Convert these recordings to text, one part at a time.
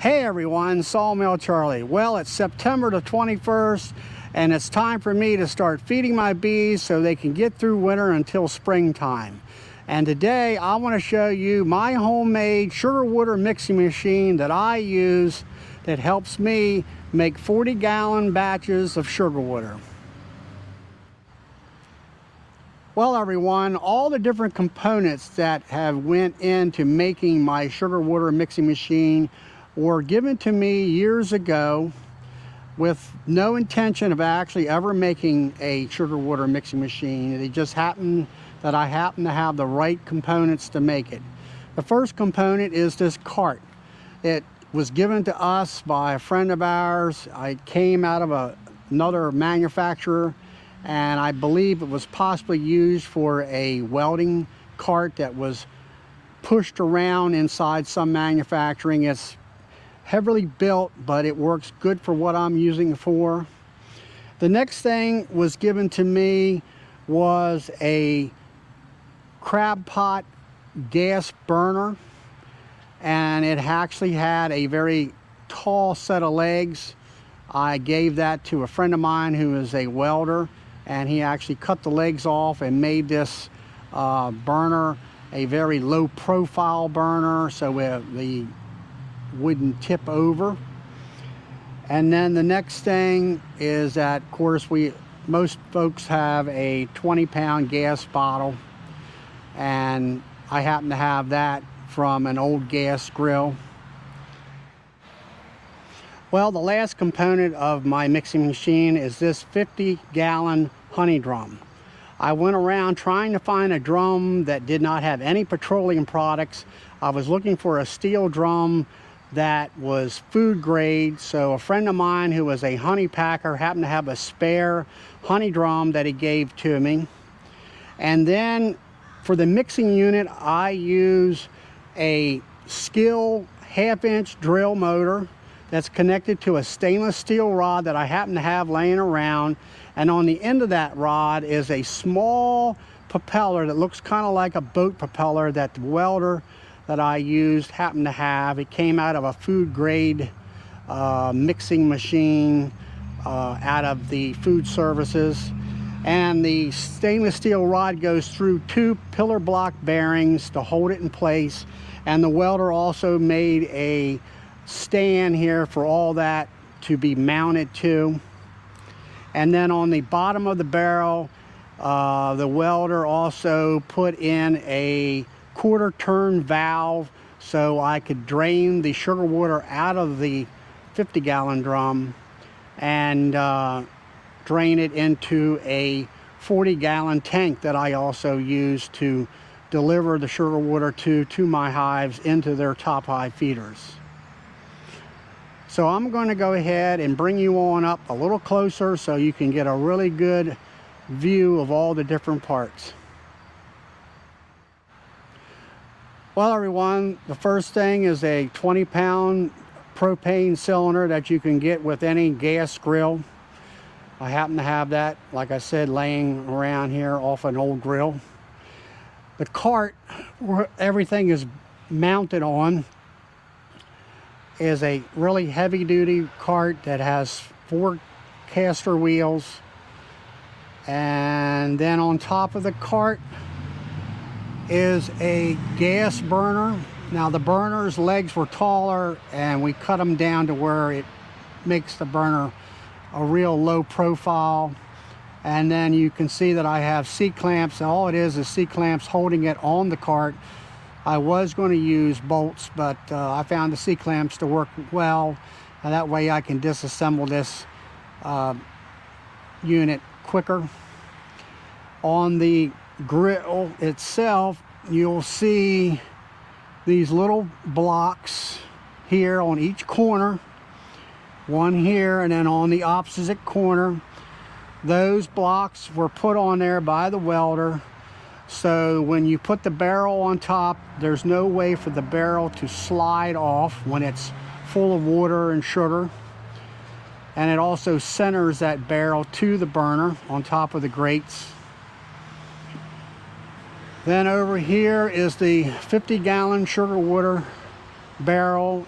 Hey everyone, Sawmill Charlie. Well, it's September the 21st and it's time for me to start feeding my bees so they can get through winter until springtime. And today I want to show you my homemade sugar water mixing machine that I use that helps me make 40-gallon batches of sugar water. Well everyone, all the different components that have went into making my sugar water mixing machine were given to me years ago with no intention of actually ever making a sugar water mixing machine. It just happened that I happen to have the right components to make it. The first component is this cart. It was given to us by a friend of ours. I came out of another manufacturer, and I believe it was possibly used for a welding cart that was pushed around inside some manufacturing. It's heavily built, but it works good for what I'm using it for. The next thing was given to me was a crab pot gas burner, and it actually had a very tall set of legs. I gave that to a friend of mine who is a welder, and he actually cut the legs off and made this burner a very low profile burner so the wouldn't tip over. And then the next thing is that, of course, most folks have a 20-pound gas bottle, and I happen to have that from an old gas grill. Well, the last component of my mixing machine is this 50-gallon honey drum. I went around trying to find a drum that did not have any petroleum products. I was looking for a steel drum that was food grade, so a friend of mine who was a honey packer happened to have a spare honey drum that he gave to me. And then for the mixing unit, I use a Skil half-inch drill motor that's connected to a stainless steel rod that I happen to have laying around, and on the end of that rod is a small propeller that looks kind of like a boat propeller that the welder that I used happened to have. It came out of a food grade mixing machine out of the food services, and the stainless steel rod goes through 2 pillar block bearings to hold it in place, and the welder also made a stand here for all that to be mounted to. And then on the bottom of the barrel, the welder also put in a quarter turn valve so I could drain the sugar water out of the 50-gallon drum and drain it into a 40-gallon tank that I also use to deliver the sugar water to my hives into their top hive feeders. So I'm going to go ahead and bring you on up a little closer so you can get a really good view of all the different parts. Well everyone, the first thing is a 20-pound propane cylinder that you can get with any gas grill. I happen to have that, like I said, laying around here off an old grill. The cart where everything is mounted on is a really heavy-duty cart that has 4 caster wheels, and then on top of the cart is a gas burner. Now the burner's legs were taller and we cut them down to where it makes the burner a real low profile. And then you can see that I have C-clamps, and all it is C-clamps holding it on the cart. I was going to use bolts, but I found the C-clamps to work well, and that way I can disassemble this unit quicker. On the grill itself, you'll see these little blocks here on each corner, one here and then on the opposite corner. Those blocks were put on there by the welder, so when you put the barrel on top, there's no way for the barrel to slide off when it's full of water and sugar. And it also centers that barrel to the burner on top of the grates. Then over here is the 50-gallon sugar water barrel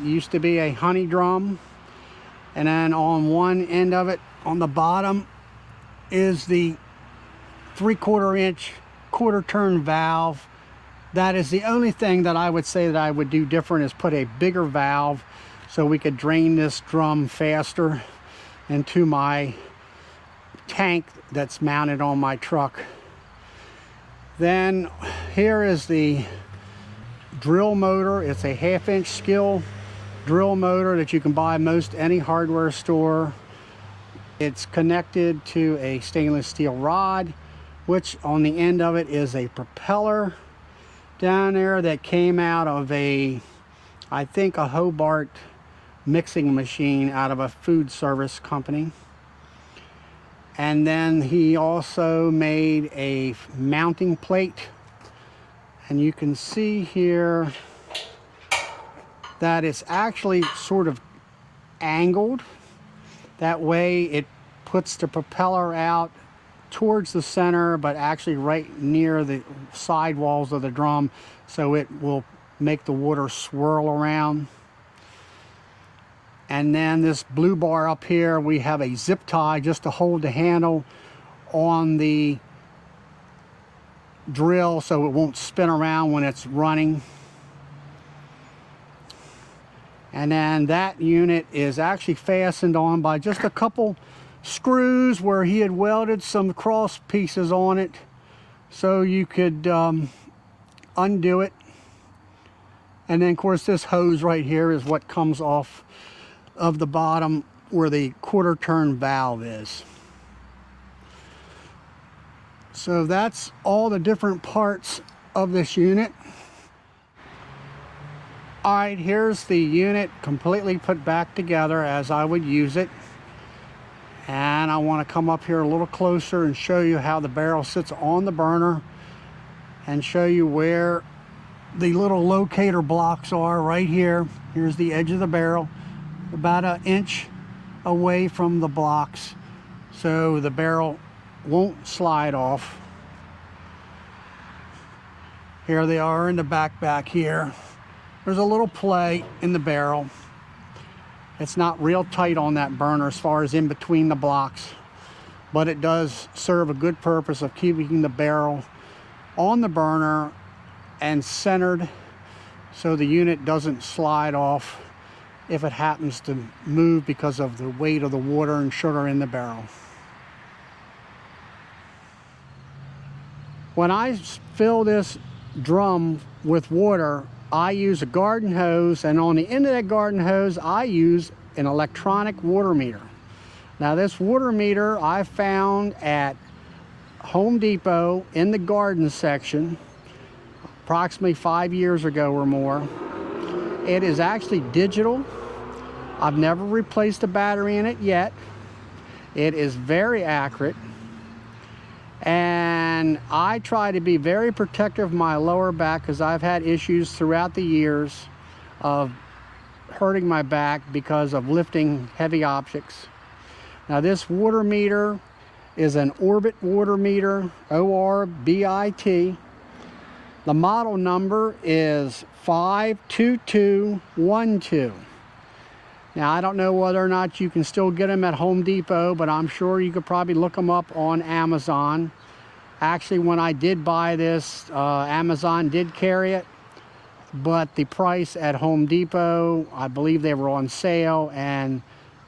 used to be a honey drum, and then on one end of it on the bottom is the 3/4 inch quarter turn valve. That is the only thing that I would say that I would do different, is put a bigger valve so we could drain this drum faster into my tank that's mounted on my truck. Then here is the drill motor. It's a 1/2 inch Skil drill motor that you can buy most any hardware store. It's connected to a stainless steel rod, which on the end of it is a propeller down there that came out of I think a Hobart mixing machine out of a food service company. And then he also made a mounting plate, and you can see here that it's actually sort of angled. That way it puts the propeller out towards the center, but actually right near the side walls of the drum, so it will make the water swirl around. And then this blue bar up here, we have a zip tie just to hold the handle on the drill so it won't spin around when it's running. And then that unit is actually fastened on by just a couple screws where he had welded some cross pieces on it so you could undo it. And then of course this hose right here is what comes off of the bottom where the quarter turn valve is. So that's all the different parts of this unit. Alright, here's the unit completely put back together as I would use it. And I want to come up here a little closer and show you how the barrel sits on the burner, and show you where the little locator blocks are right here. Here's the edge of the barrel, about an inch away from the blocks, so the barrel won't slide off. Here they are in the back here. There's a little play in the barrel. It's not real tight on that burner as far as in between the blocks, but it does serve a good purpose of keeping the barrel on the burner and centered so the unit doesn't slide off if it happens to move because of the weight of the water and sugar in the barrel. When I fill this drum with water, I use a garden hose, and on the end of that garden hose I use an electronic water meter. Now this water meter I found at Home Depot in the garden section approximately 5 years ago or more. It is actually digital. I've never replaced a battery in it yet. It is very accurate, and I try to be very protective of my lower back because I've had issues throughout the years of hurting my back because of lifting heavy objects. Now this water meter is an Orbit water meter, ORBIT. The model number is 52212. Now I don't know whether or not you can still get them at Home Depot, but I'm sure you could probably look them up on Amazon. Actually, when I did buy this, Amazon did carry it, but the price at Home Depot, I believe they were on sale, and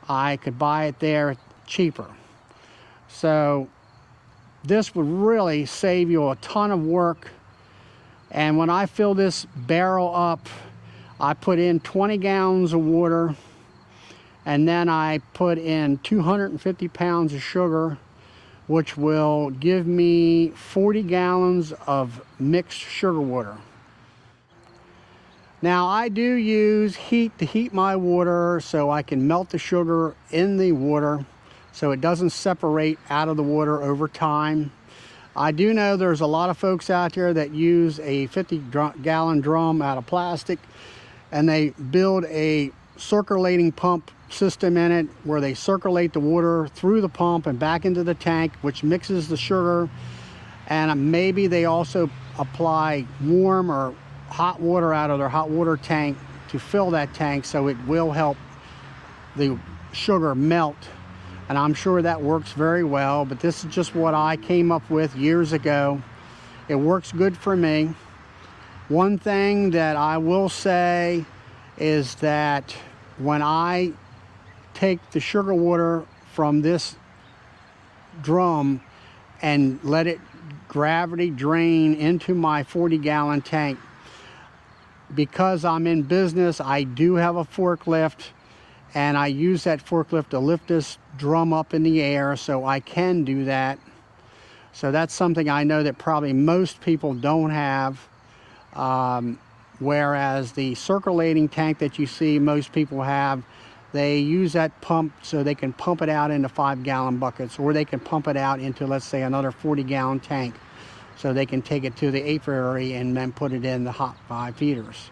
I could buy it there cheaper. So this would really save you a ton of work. And when I fill this barrel up, I put in 20 gallons of water, and then I put in 250 pounds of sugar, which will give me 40 gallons of mixed sugar water. Now I do use heat to heat my water so I can melt the sugar in the water so it doesn't separate out of the water over time. I do know there's a lot of folks out there that use a 50-gallon drum out of plastic, and they build a circulating pump system in it where they circulate the water through the pump and back into the tank, which mixes the sugar, and maybe they also apply warm or hot water out of their hot water tank to fill that tank, so it will help the sugar melt. And I'm sure that works very well, but this is just what I came up with years ago. It works good for me. One thing that I will say is that when I take the sugar water from this drum and let it gravity drain into my 40-gallon tank, because I'm in business, I do have a forklift, and I use that forklift to lift this drum up in the air, so I can do that. So that's something I know that probably most people don't have. Whereas the circulating tank that you see most people have, they use that pump so they can pump it out into 5-gallon buckets, or they can pump it out into, let's say, another 40-gallon tank, so they can take it to the apiary and then put it in the hot 5 feeders.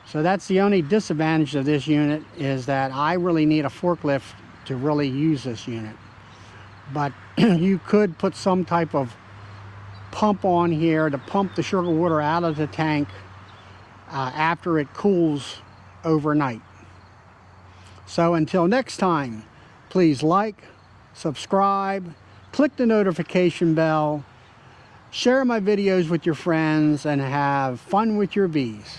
So that's the only disadvantage of this unit, is that I really need a forklift to really use this unit. But you could put some type of pump on here to pump the sugar water out of the tank after it cools overnight. So until next time, please like, subscribe, click the notification bell, share my videos with your friends, and have fun with your bees.